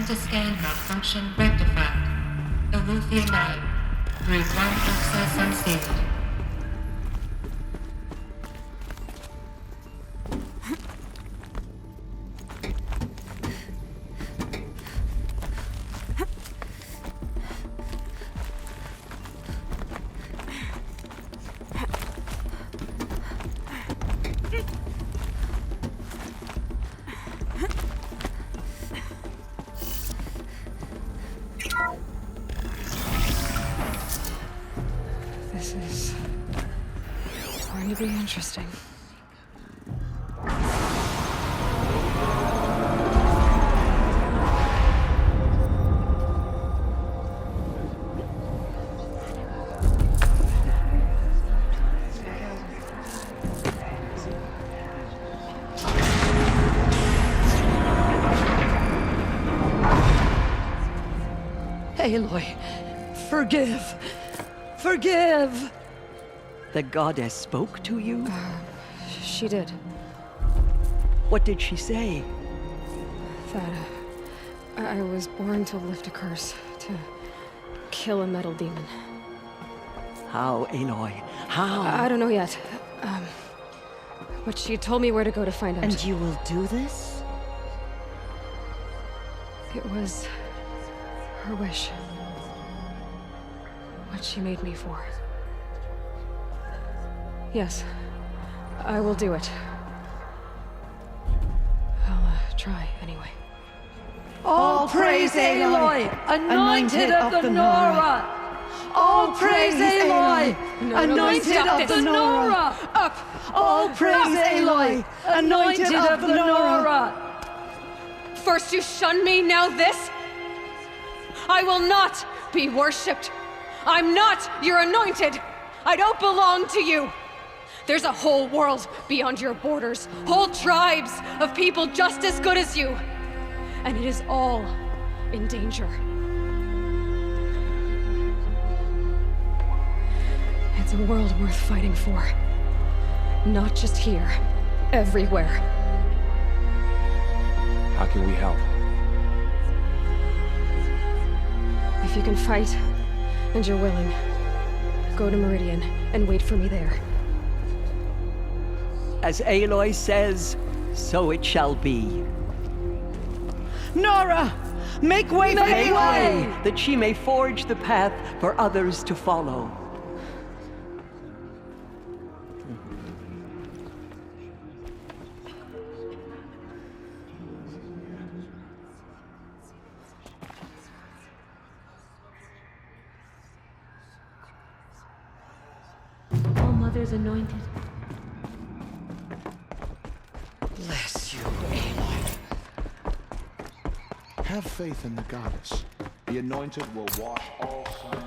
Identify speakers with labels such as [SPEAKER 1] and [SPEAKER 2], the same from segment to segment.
[SPEAKER 1] Pentascan malfunction rectified. Elufia 9. Group 1 access unsealed.
[SPEAKER 2] This is going to be interesting.
[SPEAKER 3] Aloy, forgive! Forgive! The goddess spoke to you?
[SPEAKER 2] She did.
[SPEAKER 3] What did she say?
[SPEAKER 2] That I was born to lift a curse, to kill a metal demon.
[SPEAKER 3] How, Aloy? How?
[SPEAKER 2] I don't know yet. But she told me where to go to find out.
[SPEAKER 3] And you will do this?
[SPEAKER 2] It was her wish. What she made me for. Yes, I will do it. I'll try anyway.
[SPEAKER 3] All praise Aloy, anointed of the Nora! All praise Aloy, anointed of the Nora!
[SPEAKER 2] Up!
[SPEAKER 3] All praise Aloy, anointed of the Nora!
[SPEAKER 2] First you shun me, now this? I will not be worshipped. I'm not your anointed. I don't belong to you. There's a whole world beyond your borders, whole tribes of people just as good as you. And it is all in danger. It's a world worth fighting for. Not just here, everywhere.
[SPEAKER 4] How can we help?
[SPEAKER 2] If you can fight, and you're willing, go to Meridian and wait for me there.
[SPEAKER 3] As Aloy says, so it shall be. Nora! Make way for Aloy! That she may forge the path for others to follow.
[SPEAKER 5] Mother's anointed.
[SPEAKER 3] Bless you, Aloy.
[SPEAKER 6] Have faith in the goddess. The anointed will wash all sins.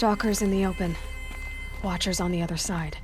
[SPEAKER 2] Stalkers in the open. Watchers on the other side.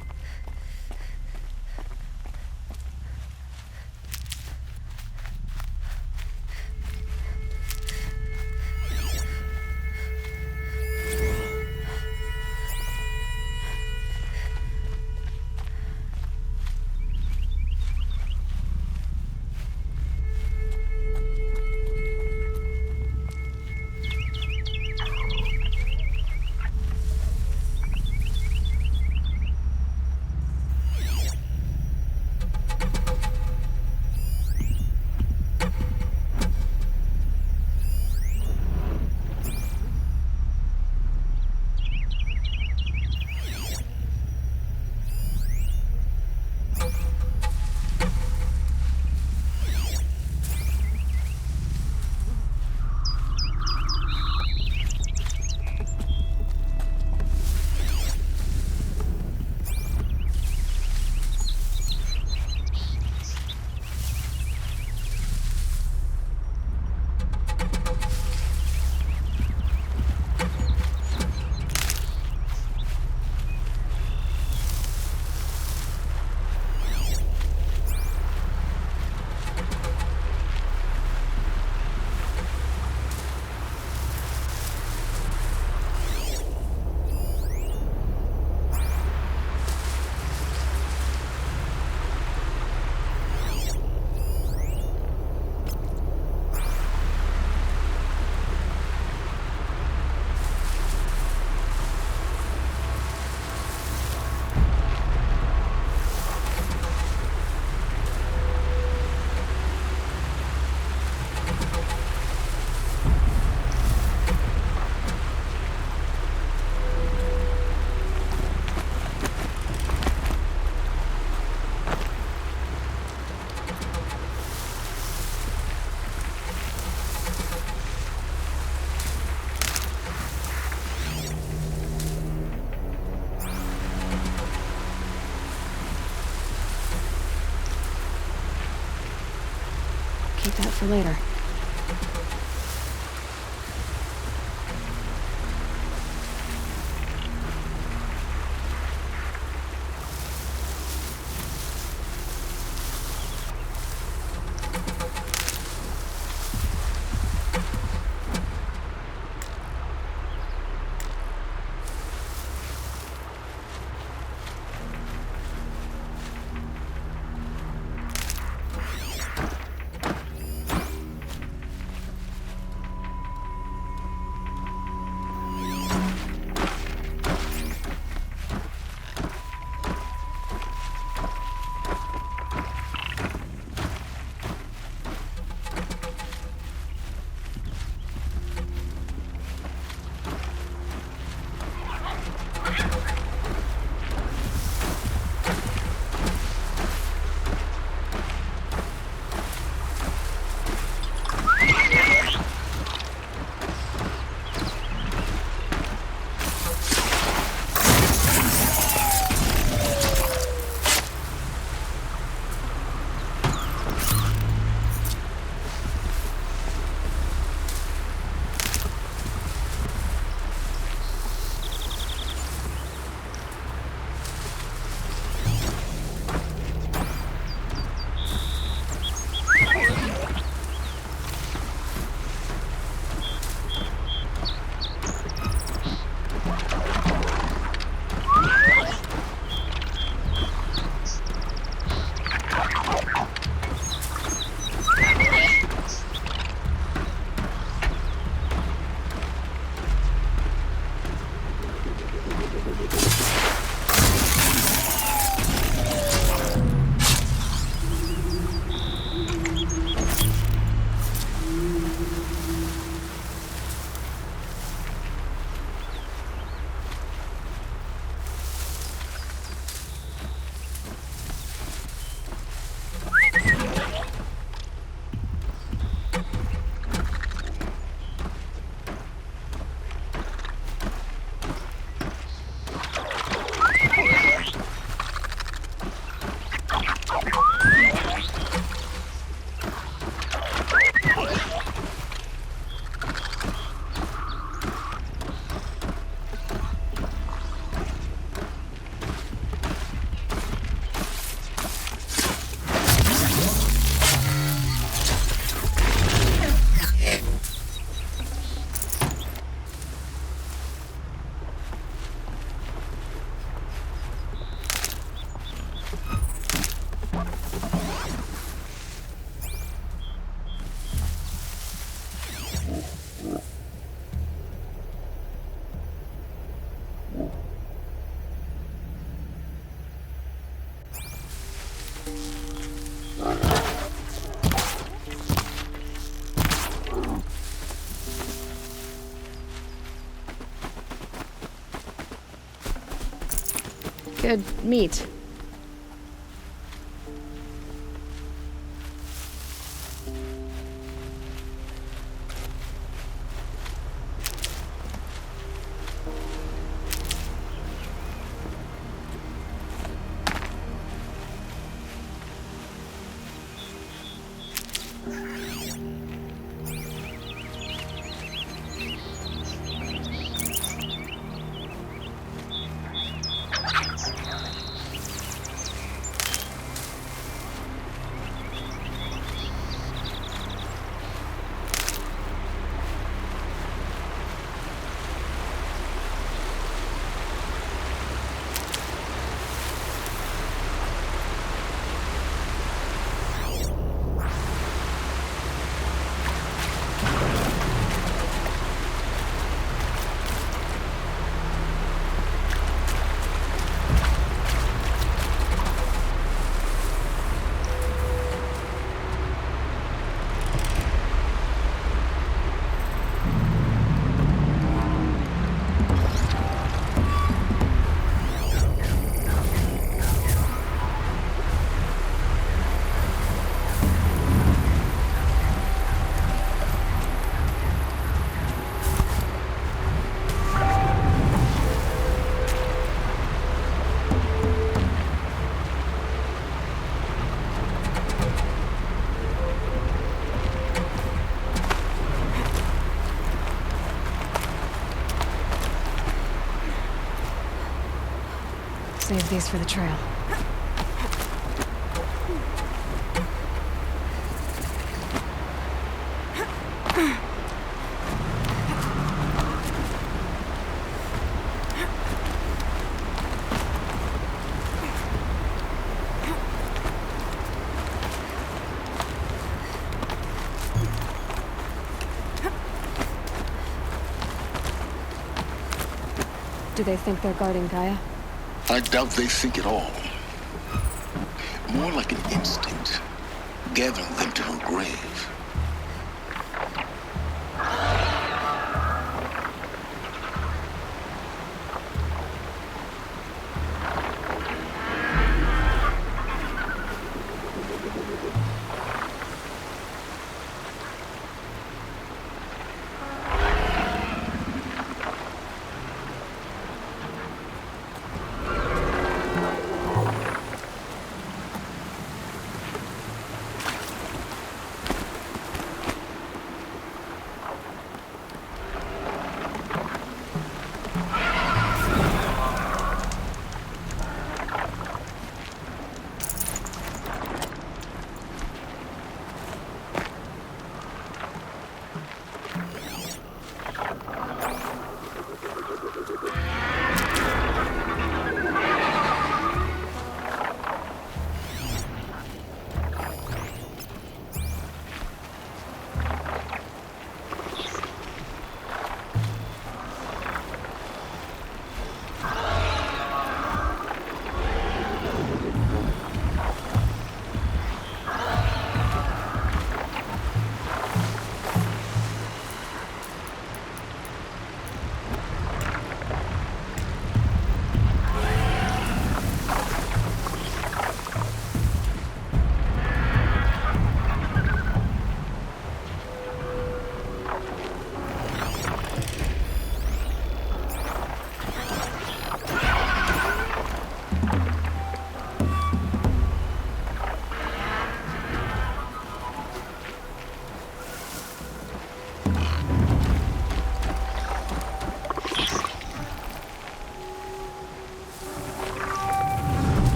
[SPEAKER 2] Keep that for later. Good meat. Save these for the trail. Do they think they're guarding Gaia?
[SPEAKER 4] I doubt they think at all. More like an instinct, gathering them to her grave.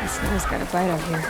[SPEAKER 4] This guy's got a bite out here.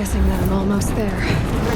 [SPEAKER 2] guessing that I'm almost there.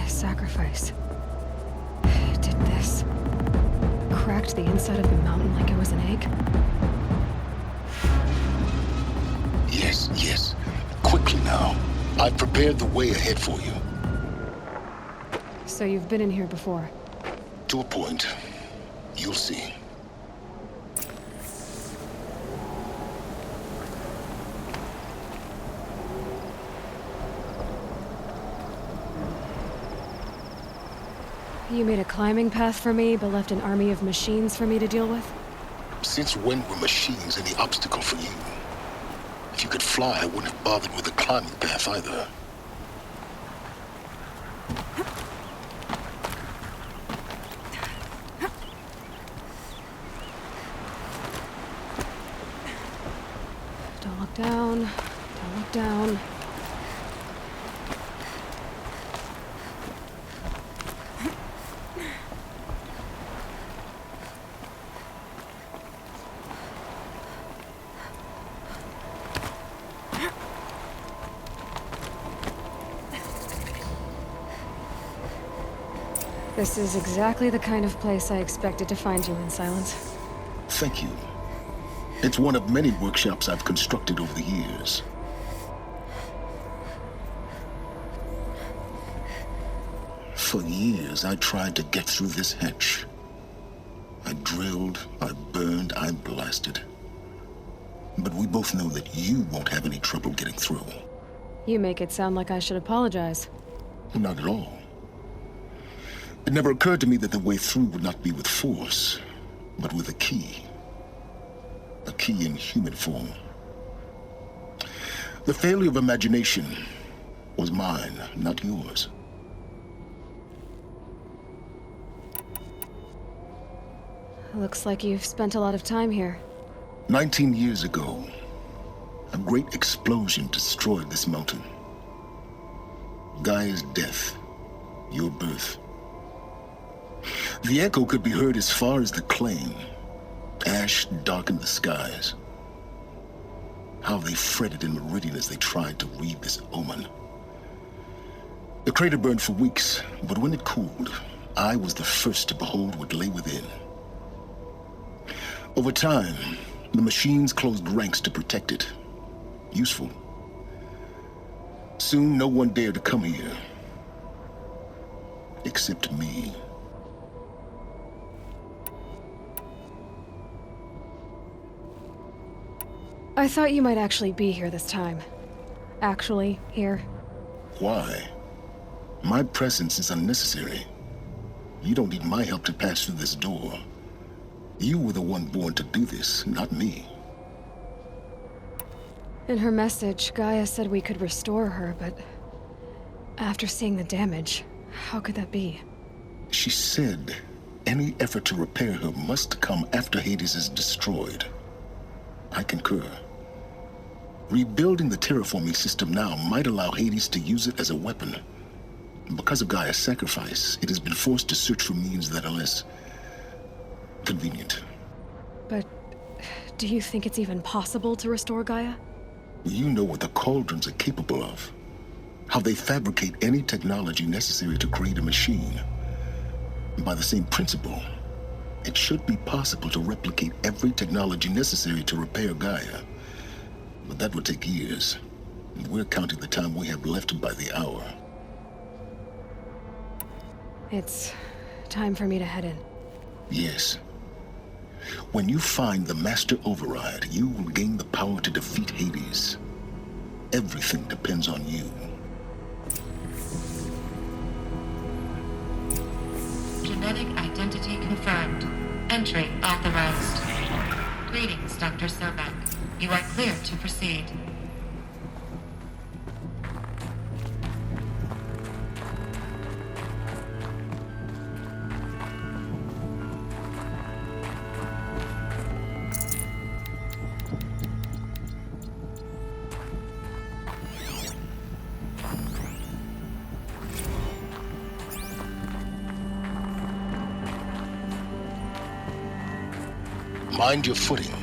[SPEAKER 2] Sacrifice. It did this. Cracked the inside of the mountain like it was an egg.
[SPEAKER 4] Yes, yes. Quickly now. I've prepared the way ahead for you.
[SPEAKER 2] So you've been in here before?
[SPEAKER 4] To a point. You'll see.
[SPEAKER 2] You made a climbing path for me, but left an army of machines for me to deal with?
[SPEAKER 4] Since when were machines any obstacle for you? If you could fly, I wouldn't have bothered with a climbing path either.
[SPEAKER 2] Don't look down. Don't look down. This is exactly the kind of place I expected to find you in, Silence.
[SPEAKER 4] Thank you. It's one of many workshops I've constructed over the years. For years, I tried to get through this hatch. I drilled, I burned, I blasted. But we both know that you won't have any trouble getting through.
[SPEAKER 2] You make it sound like I should apologize.
[SPEAKER 4] Not at all. It never occurred to me that the way through would not be with force, but with a key. A key in human form. The failure of imagination was mine, not yours.
[SPEAKER 2] Looks like you've spent a lot of time here.
[SPEAKER 4] 19 years ago, a great explosion destroyed this mountain. Gaia's death, your birth. The echo could be heard as far as the claim. Ash darkened the skies. How they fretted in meridian as they tried to read this omen. The crater burned for weeks, but when it cooled, I was the first to behold what lay within. Over time, the machines closed ranks to protect it. Useful. Soon, no one dared to come here. Except me.
[SPEAKER 2] I thought you might actually be here this time. Actually, here.
[SPEAKER 4] Why? My presence is unnecessary. You don't need my help to pass through this door. You were the one born to do this, not me.
[SPEAKER 2] In her message, Gaia said we could restore her, but after seeing the damage, how could that be?
[SPEAKER 4] She said any effort to repair her must come after Hades is destroyed. I concur. Rebuilding the terraforming system now might allow Hades to use it as a weapon. Because of Gaia's sacrifice, it has been forced to search for means that are less convenient.
[SPEAKER 2] But do you think it's even possible to restore Gaia?
[SPEAKER 4] You know what the Cauldrons are capable of. How they fabricate any technology necessary to create a machine. And by the same principle, it should be possible to replicate every technology necessary to repair Gaia. But that would take years. And we're counting the time we have left by the hour.
[SPEAKER 2] It's time for me to head in.
[SPEAKER 4] Yes. When you find the Master Override, you will gain the power to defeat Hades. Everything depends on you.
[SPEAKER 1] Genetic identity confirmed. Entry authorized. Greetings, Dr. Sobek. You are clear to proceed.
[SPEAKER 4] Mind your footing.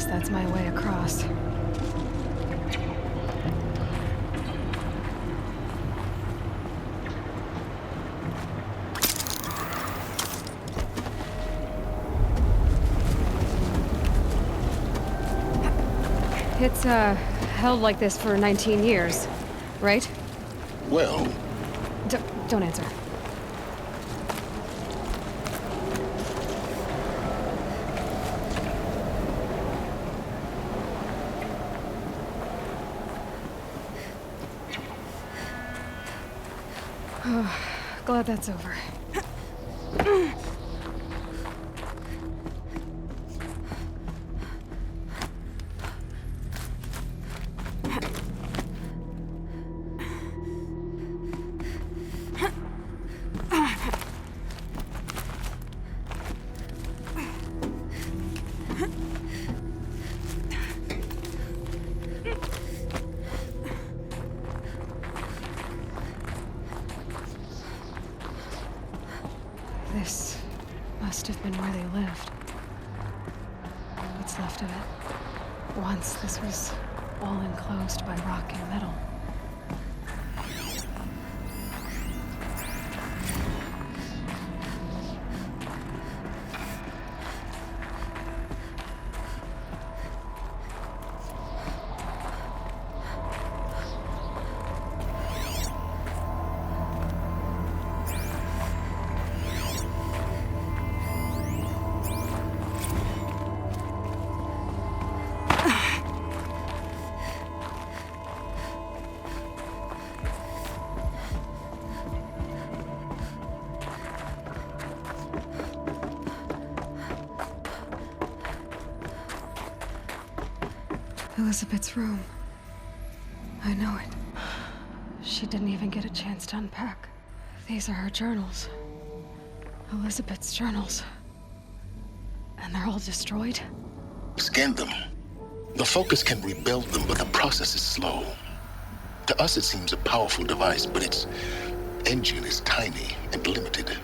[SPEAKER 2] That's my way across. It's, held like this for 19 years, right?
[SPEAKER 4] Well...
[SPEAKER 2] Don't answer. Glad that's over. This must have been where they lived. What's left of it. Once this was all enclosed by rock and metal. Elizabeth's room. I know it. She didn't even get a chance to unpack. These are her journals. Elizabeth's journals. And they're all destroyed?
[SPEAKER 4] Scan them. The Focus can rebuild them, but the process is slow. To us, it seems a powerful device, but its engine is tiny and limited.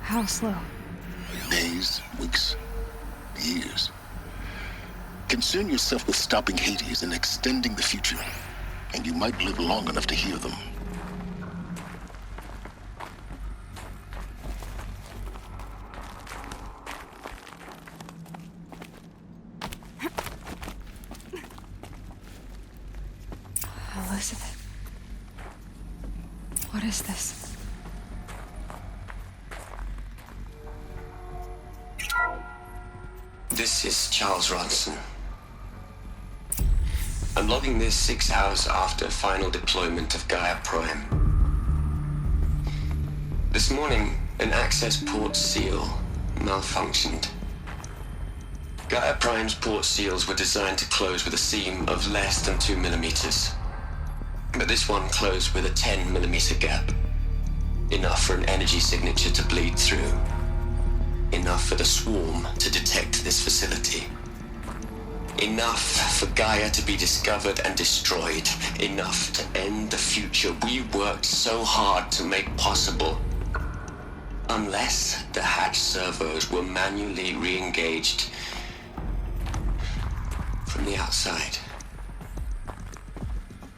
[SPEAKER 2] How slow?
[SPEAKER 4] Days, weeks, years. Concern yourself with stopping Hades and extending the future, and you might live long enough to hear them.
[SPEAKER 2] Elizabeth. What is this?
[SPEAKER 7] This is Charles Ronson. I'm logging this 6 hours after final deployment of Gaia Prime. This morning, an access port seal malfunctioned. Gaia Prime's port seals were designed to close with a seam of less than 2 millimeters. But this one closed with a 10 millimeter gap. Enough for an energy signature to bleed through. Enough for the swarm to detect this facility. Enough for Gaia to be discovered and destroyed. Enough to end the future we worked so hard to make possible. Unless the hatch servos were manually re-engaged from the outside.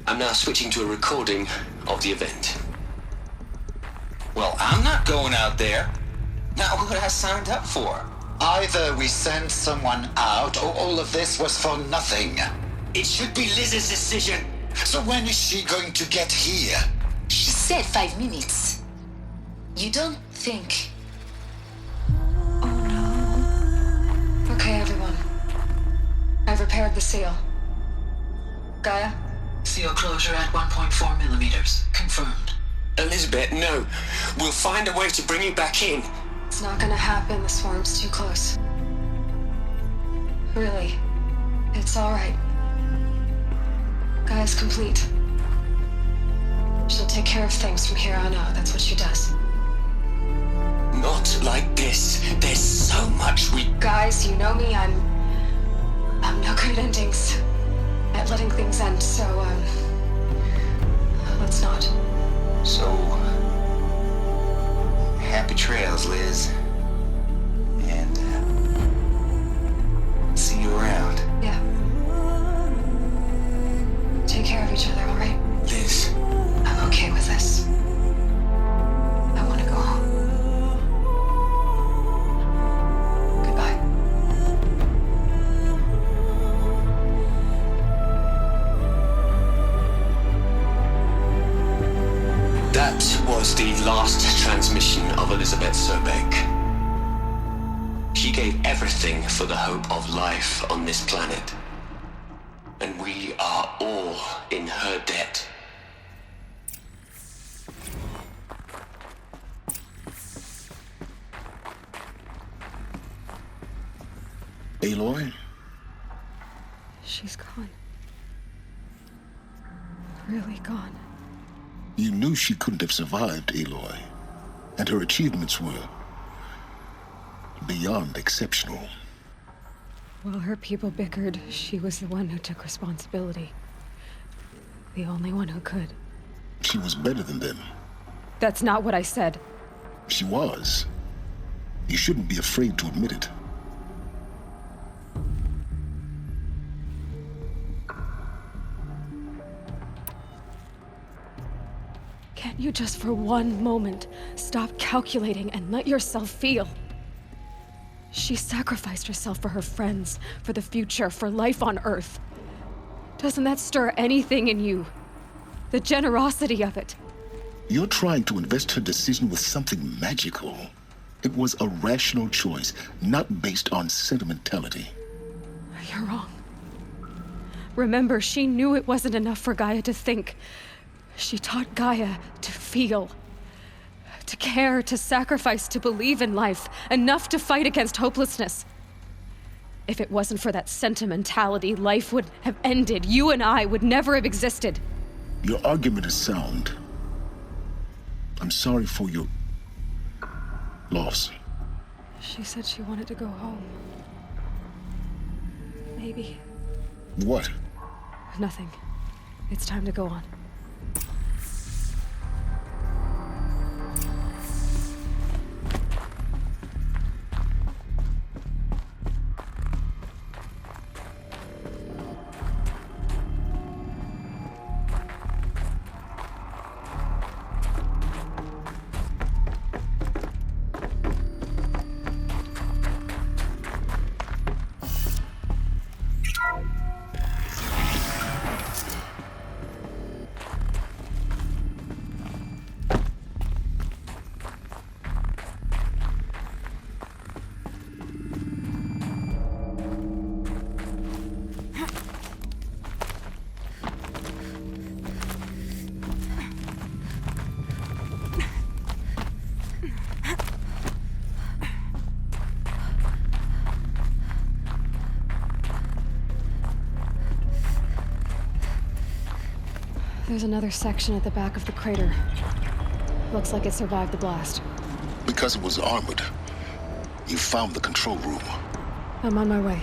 [SPEAKER 7] I'm now switching to a recording of the event.
[SPEAKER 8] Well, I'm not going out there. Not what I signed up for.
[SPEAKER 9] Either we send someone out, or all of this was for nothing.
[SPEAKER 7] It should be Liz's decision.
[SPEAKER 9] So when is she going to get here?
[SPEAKER 10] She said 5 minutes. You don't think...
[SPEAKER 2] Okay, everyone. I've repaired the seal. Gaia?
[SPEAKER 10] Seal closure at 1.4 millimeters. Confirmed.
[SPEAKER 7] Elizabeth, no. We'll find a way to bring you back in.
[SPEAKER 2] It's not gonna happen. The swarm's too close. Really. It's alright. Gaia's complete. She'll take care of things from here on out. That's what she does.
[SPEAKER 7] Not like this. There's so much we...
[SPEAKER 2] Guys, you know me. I'm no good at endings. At letting things end, so, let's not.
[SPEAKER 8] So, happy trails, Liz. And, see you around.
[SPEAKER 2] Yeah. Take care of each other, alright?
[SPEAKER 7] Liz.
[SPEAKER 2] I'm okay with this. I want to go home. Goodbye.
[SPEAKER 7] That was the last transmission of Elizabeth Sobek. She gave everything for the hope of life on this planet. And we are all in her debt.
[SPEAKER 4] Aloy?
[SPEAKER 2] She's gone. Really gone.
[SPEAKER 4] You knew she couldn't have survived, Aloy. And her achievements were beyond exceptional.
[SPEAKER 2] While her people bickered, she was the one who took responsibility. The only one who could.
[SPEAKER 4] She was better than them.
[SPEAKER 2] That's not what I said.
[SPEAKER 4] She was. You shouldn't be afraid to admit it.
[SPEAKER 2] Can't you just for one moment stop calculating and let yourself feel? She sacrificed herself for her friends, for the future, for life on Earth. Doesn't that stir anything in you? The generosity of it.
[SPEAKER 4] You're trying to invest her decision with something magical. It was a rational choice, not based on sentimentality.
[SPEAKER 2] You're wrong. Remember, she knew it wasn't enough for Gaia to think. She taught Gaia to feel. To care, to sacrifice, to believe in life. Enough to fight against hopelessness. If it wasn't for that sentimentality, life would have ended. You and I would never have existed.
[SPEAKER 4] Your argument is sound. I'm sorry for your loss.
[SPEAKER 2] She said she wanted to go home. Maybe.
[SPEAKER 4] What?
[SPEAKER 2] Nothing. It's time to go on. There's another section at the back of the crater. Looks like it survived the blast.
[SPEAKER 4] Because it was armored. You found the control room.
[SPEAKER 2] I'm on my way.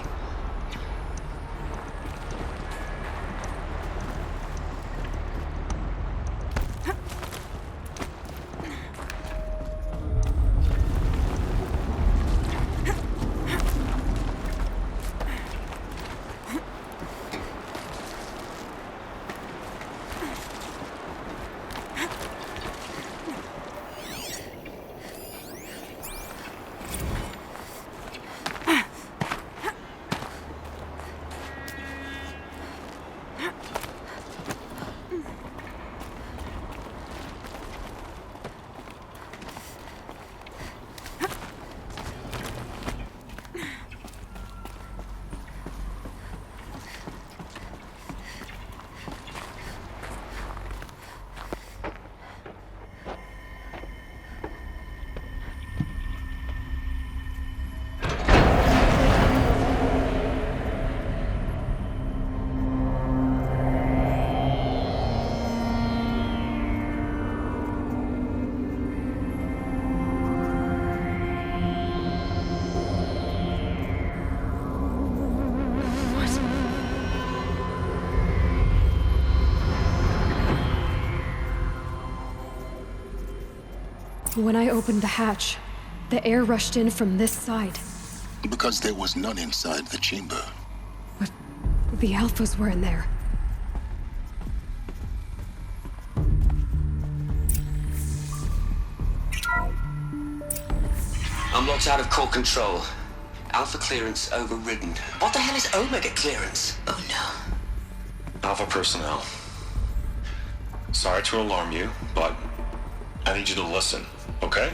[SPEAKER 2] When I opened the hatch, the air rushed in from this side.
[SPEAKER 4] Because there was none inside the chamber.
[SPEAKER 2] But the Alphas were in there.
[SPEAKER 7] I'm locked out of core control. Alpha clearance overridden. What the hell is Omega clearance? Oh no.
[SPEAKER 11] Alpha personnel. Sorry to alarm you, but I need you to listen, okay?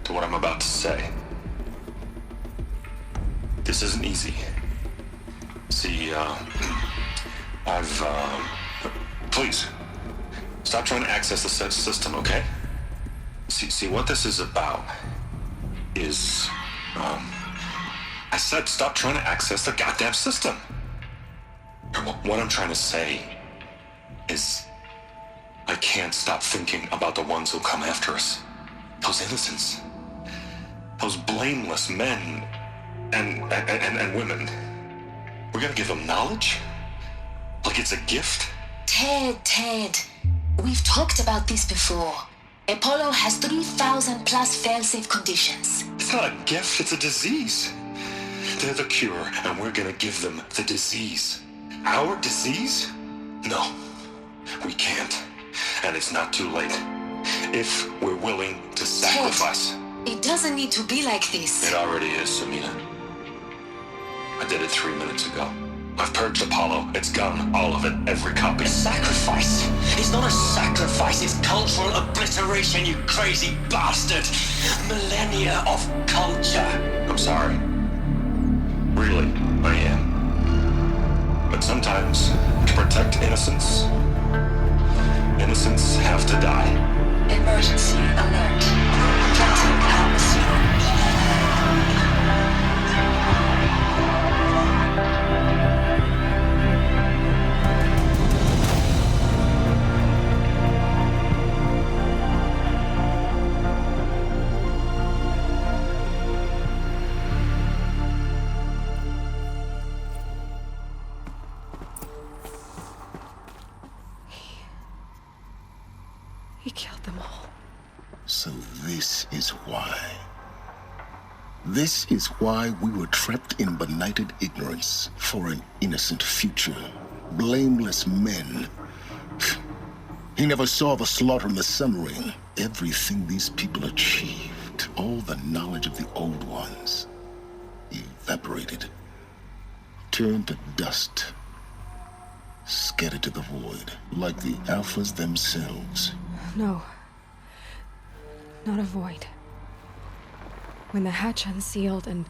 [SPEAKER 11] To what I'm about to say. This isn't easy. See, please, stop trying to access the system, okay? See, what this is about is, I said stop trying to access the goddamn system. What I'm trying to say is, I can't stop thinking about the ones who'll come after us. Those innocents. Those blameless men and women. We're gonna give them knowledge? Like it's a gift?
[SPEAKER 10] Ted. We've talked about this before. Apollo has 3,000 plus fail-safe conditions.
[SPEAKER 11] It's not a gift, it's a disease. They're the cure, and we're gonna give them the disease. Our disease? No, we can't. And it's not too late. If we're willing to sacrifice.
[SPEAKER 10] Ted, it doesn't need to be like this.
[SPEAKER 11] It already is, Samina. I did it 3 minutes ago. I've purged Apollo. It's gone. All of it. Every copy.
[SPEAKER 7] A sacrifice? It's not a sacrifice. It's cultural obliteration, you crazy bastard. Millennia of culture.
[SPEAKER 11] I'm sorry. Really, I am. But sometimes, to protect innocence, innocents have to die.
[SPEAKER 10] Emergency alert. Captain Alpha.
[SPEAKER 2] He killed them all.
[SPEAKER 4] So this is why. This is why we were trapped in benighted ignorance for an innocent future. Blameless men. He never saw the slaughter in the Sun Ring. Everything these people achieved, all the knowledge of the old ones, evaporated, turned to dust, scattered to the void, like the Alphas themselves.
[SPEAKER 2] No. Not a void. When the hatch unsealed and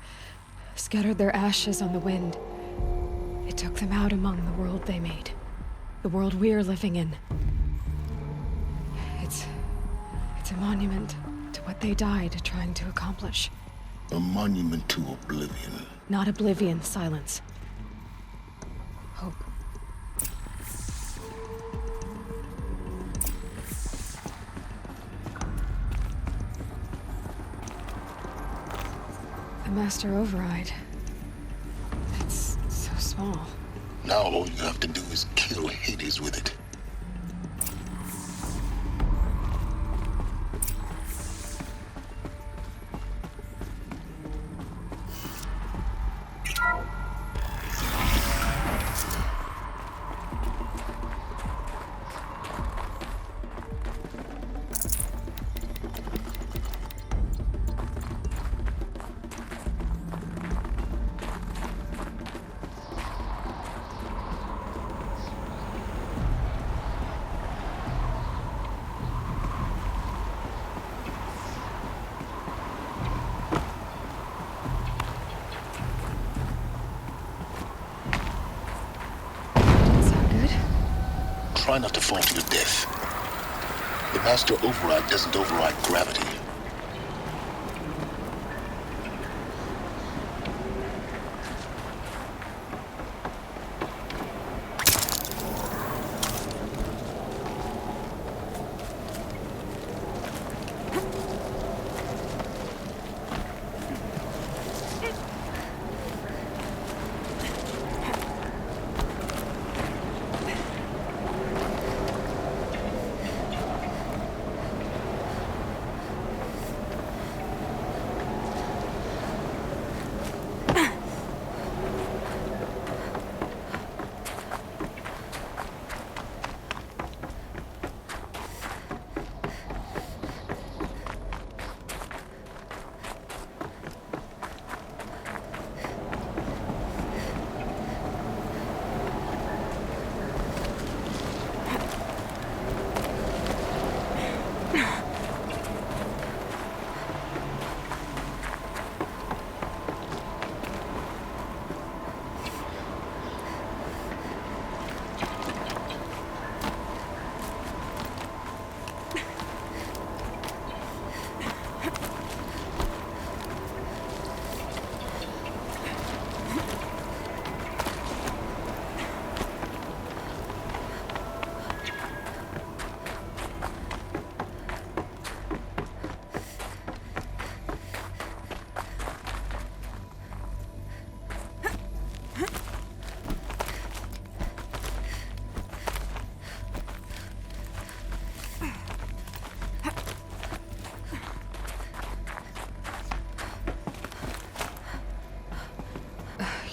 [SPEAKER 2] scattered their ashes on the wind, it took them out among the world they made. The world we're living in. It's a monument to what they died trying to accomplish.
[SPEAKER 4] A monument to oblivion.
[SPEAKER 2] Not oblivion, silence. Hope. Master Override. It's so small.
[SPEAKER 4] Now all you have to do is kill Hades with it. Try not to fall to your death. The Master Override doesn't override gravity.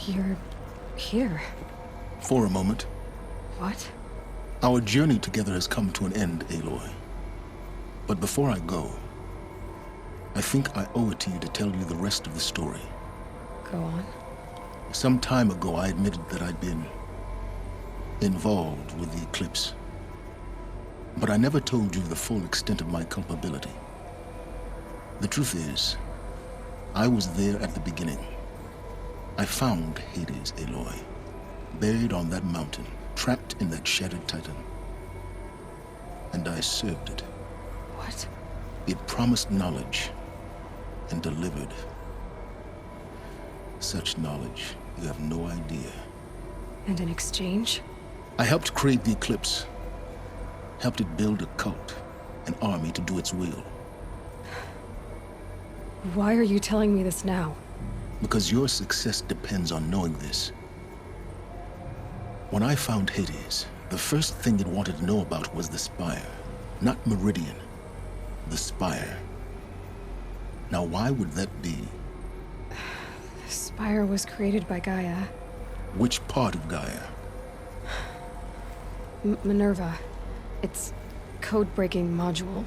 [SPEAKER 2] You're here.
[SPEAKER 4] For a moment.
[SPEAKER 2] What?
[SPEAKER 4] Our journey together has come to an end, Aloy. But before I go, I think I owe it to you to tell you the rest of the story.
[SPEAKER 2] Go on.
[SPEAKER 4] Some time ago, I admitted that I'd been involved with the eclipse. But I never told you the full extent of my culpability. The truth is, I was there at the beginning. I found Hades, Aloy, buried on that mountain, trapped in that shattered titan. And I served it.
[SPEAKER 2] What?
[SPEAKER 4] It promised knowledge and delivered. Such knowledge, you have no idea.
[SPEAKER 2] And in exchange?
[SPEAKER 4] I helped create the eclipse. Helped it build a cult, an army to do its will.
[SPEAKER 2] Why are you telling me this now?
[SPEAKER 4] Because your success depends on knowing this. When I found Hades, the first thing it wanted to know about was the Spire. Not Meridian. The Spire. Now why would that be?
[SPEAKER 2] The Spire was created by Gaia.
[SPEAKER 4] Which part of Gaia?
[SPEAKER 2] Minerva. Its code-breaking module.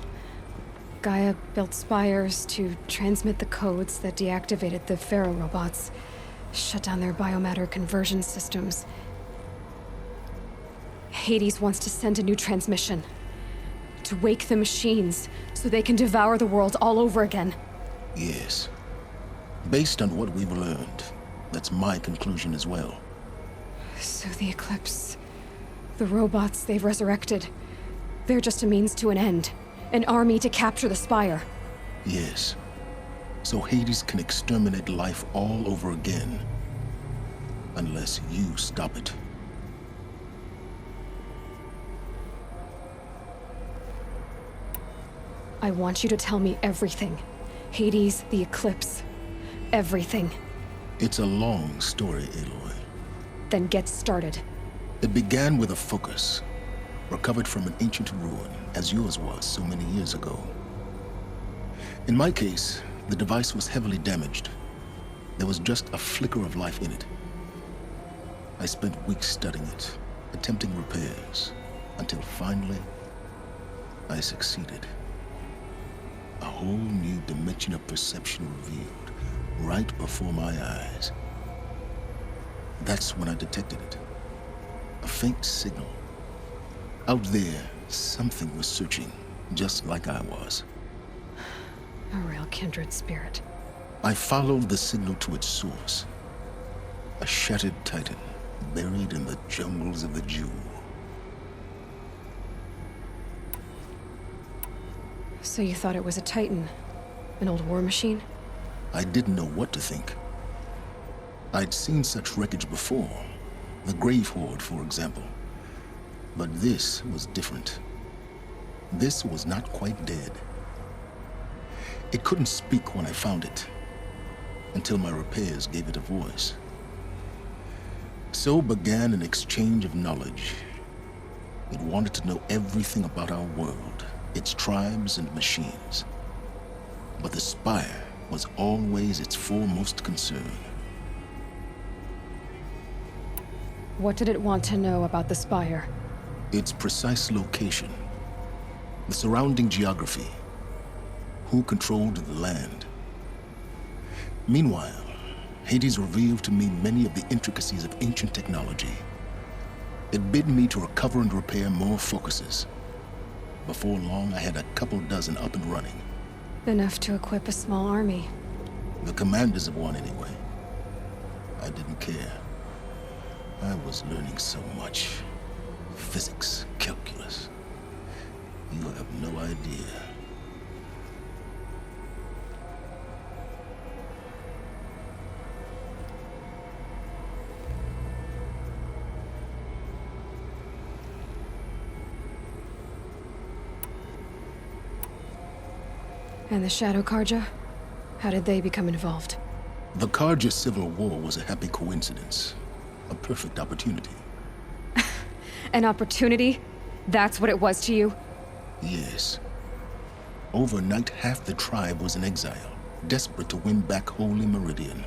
[SPEAKER 2] Gaia built spires to transmit the codes that deactivated the Pharaoh robots, shut down their biomatter conversion systems. Hades wants to send a new transmission. To wake the machines, so they can devour the world all over again.
[SPEAKER 4] Yes. Based on what we've learned, that's my conclusion as well.
[SPEAKER 2] So the Eclipse... the robots they've resurrected... they're just a means to an end. An army to capture the Spire.
[SPEAKER 4] Yes. So Hades can exterminate life all over again. Unless you stop it.
[SPEAKER 2] I want you to tell me everything. Hades, the Eclipse. Everything.
[SPEAKER 4] It's a long story, Aloy.
[SPEAKER 2] Then get started.
[SPEAKER 4] It began with a focus, recovered from an ancient ruin, as yours was so many years ago. In my case, the device was heavily damaged. There was just a flicker of life in it. I spent weeks studying it, attempting repairs, until finally, I succeeded. A whole new dimension of perception revealed, right before my eyes. That's when I detected it. A faint signal. Out there, something was searching, just like I was.
[SPEAKER 2] A real kindred spirit.
[SPEAKER 4] I followed the signal to its source. A shattered titan, buried in the jungles of the Jewel.
[SPEAKER 2] So you thought it was a titan? An old war machine?
[SPEAKER 4] I didn't know what to think. I'd seen such wreckage before. The Grave Horde, for example. But this was different. This was not quite dead. It couldn't speak when I found it, until my repairs gave it a voice. So began an exchange of knowledge. It wanted to know everything about our world, its tribes and machines. But the Spire was always its foremost concern.
[SPEAKER 2] What did it want to know about the Spire?
[SPEAKER 4] Its precise location, the surrounding geography, who controlled the land. Meanwhile, Hades revealed to me many of the intricacies of ancient technology. It bid me to recover and repair more focuses. Before long, I had a couple dozen up and running.
[SPEAKER 2] Enough to equip a small army.
[SPEAKER 4] The commanders of one, anyway. I didn't care. I was learning so much. Physics, calculus. You have no idea.
[SPEAKER 2] And the Shadow Karja? How did they become involved?
[SPEAKER 4] The Karja Civil War was a happy coincidence. A perfect opportunity.
[SPEAKER 2] An opportunity? That's what it was to you?
[SPEAKER 4] Yes. Overnight, half the tribe was in exile, desperate to win back Holy Meridian.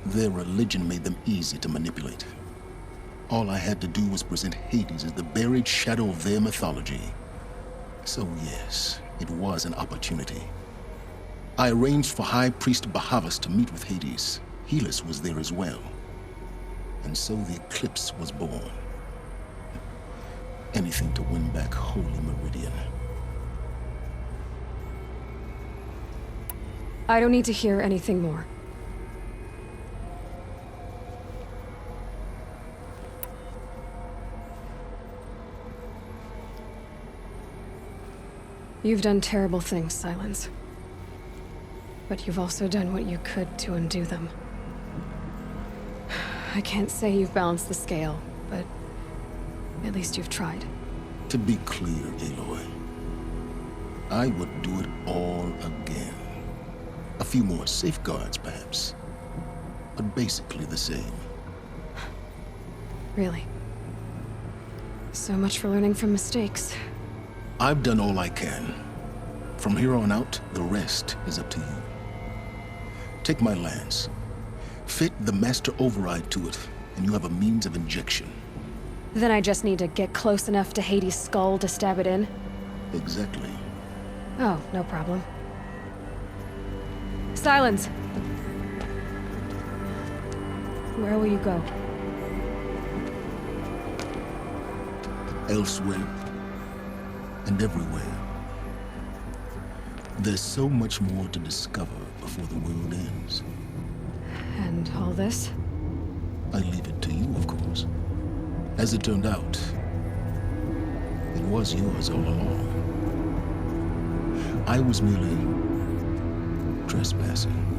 [SPEAKER 4] Their religion made them easy to manipulate. All I had to do was present Hades as the buried shadow of their mythology. So yes, it was an opportunity. I arranged for High Priest Bahavas to meet with Hades. Helis was there as well. And so the eclipse was born. Anything to win back Holy Meridian.
[SPEAKER 2] I don't need to hear anything more. You've done terrible things, Silence. But you've also done what you could to undo them. I can't say you've balanced the scale, but at least you've tried.
[SPEAKER 4] To be clear, Aloy, I would do it all again. A few more safeguards, perhaps, but basically the same.
[SPEAKER 2] Really? So much for learning from mistakes.
[SPEAKER 4] I've done all I can. From here on out, the rest is up to you. Take my lance. Fit the master override to it, and you have a means of injection.
[SPEAKER 2] Then I just need to get close enough to Hades' skull to stab it in?
[SPEAKER 4] Exactly.
[SPEAKER 2] Oh, no problem. Silence! Where will you go?
[SPEAKER 4] Elsewhere. And everywhere. There's so much more to discover before the world ends.
[SPEAKER 2] And all this?
[SPEAKER 4] I leave it to you, of course. As it turned out, it was yours all along. I was merely trespassing.